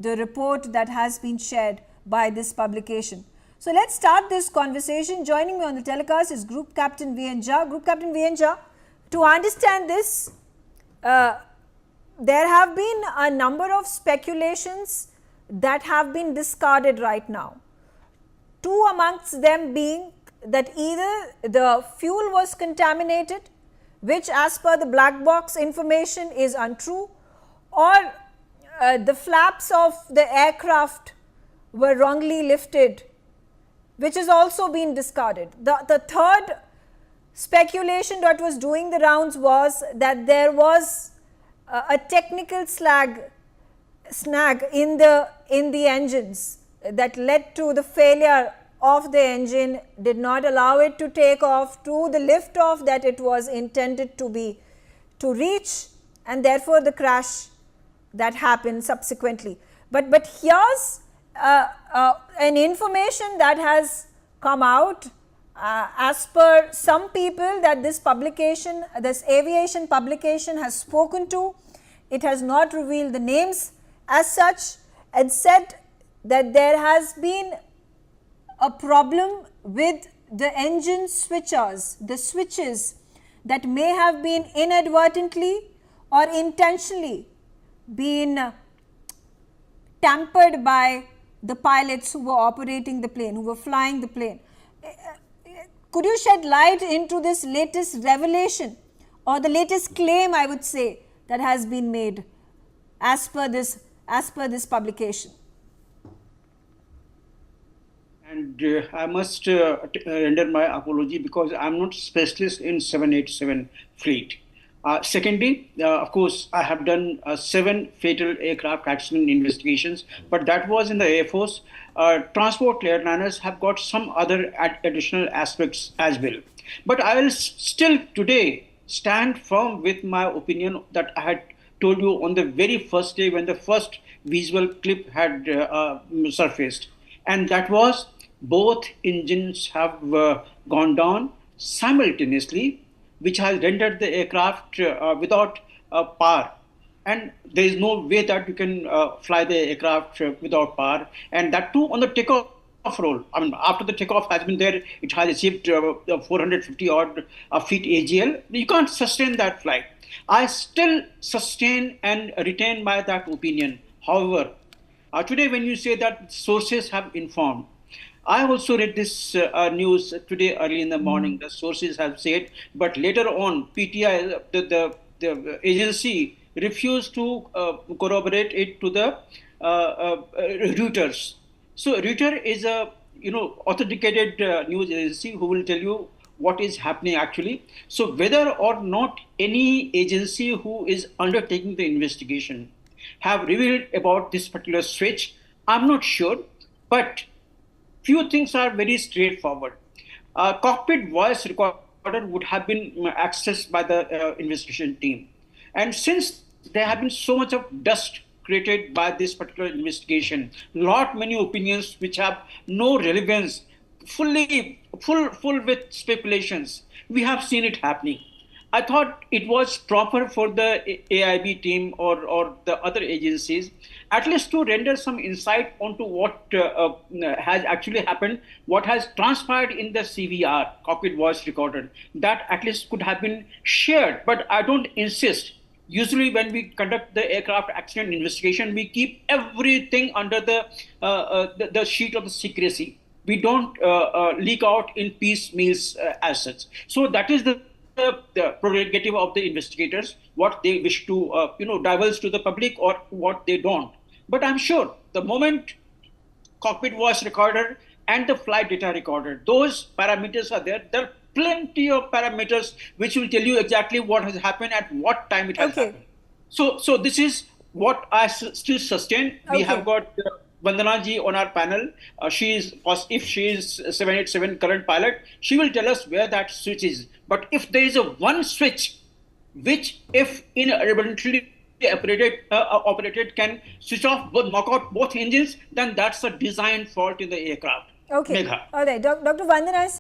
the report that has been shared by this publication. So let's start this conversation. Joining me on the telecast is Group Captain V.N. Jha. Group Captain V.N. Jha, to understand this, there have been a number of speculations that have been discarded right now. Two amongst them being that either the fuel was contaminated, which as per the black box information is untrue, or the flaps of the aircraft were wrongly lifted, which has also been discarded. The third speculation that was doing the rounds was that there was a technical snag in the engines that led to the failure of the engine, did not allow it to take off to the lift off that it was intended to reach, and therefore the crash that happened subsequently. But here's an information that has come out as per some people that this publication, this aviation publication has spoken to. It has not revealed the names as such, and said that there has been a problem with the engine switches, the switches that may have been inadvertently or intentionally been tampered by the pilots who were operating the plane, who were flying the plane. Could you shed light into this latest revelation, or the latest claim, I would say, that has been made as per this publication? And I must render my apology because I'm not specialist in 787 fleet. Secondly, of course, I have done 7 fatal aircraft accident investigations, but that was in the Air Force. Transport airliners have got some other additional aspects as well. But I will still today stand firm with my opinion that I had told you on the very first day when the first visual clip had surfaced. And that was both engines have gone down simultaneously, which has rendered the aircraft without power. And there is no way that you can fly the aircraft without power. And that too on the takeoff roll. I mean, after the takeoff has been there, it has achieved 450 odd feet AGL. You can't sustain that flight. I still sustain and retain by that opinion. However, today when you say that sources have informed, I also read this news today early in the morning. The sources have said, but later on, PTI, the agency, refused to corroborate it to the Reuters. So Reuters is a authenticated news agency who will tell you what is happening actually. So whether or not any agency who is undertaking the investigation have revealed about this particular switch, I'm not sure, but few things are very straightforward. Cockpit voice recorder would have been accessed by the investigation team. And since there have been so much of dust created by this particular investigation, many opinions which have no relevance, full with speculations, we have seen it happening. I thought it was proper for the AIB team or the other agencies at least to render some insight onto what has actually happened, what has transpired in the CVR, cockpit voice recorder. That at least could have been shared, but I don't insist. Usually when we conduct the aircraft accident investigation, we keep everything under the sheet of the secrecy. We don't leak out in piecemeals as such. So that is the prerogative of the investigators, what they wish to divulge to the public or what they don't. But I'm sure the moment cockpit voice recorder and the flight data recorder, those parameters are there. There are plenty of parameters which will tell you exactly what has happened at what time it has happened. So this is what I still sustain. We have got Vandana ji on our panel. If she is 787 current pilot, she will tell us where that switch is. But if there is a one switch which, if inadvertently operated, can switch off, knock out both engines, then that's a design fault in the aircraft. Okay. Megha. All right. Dr. Vandana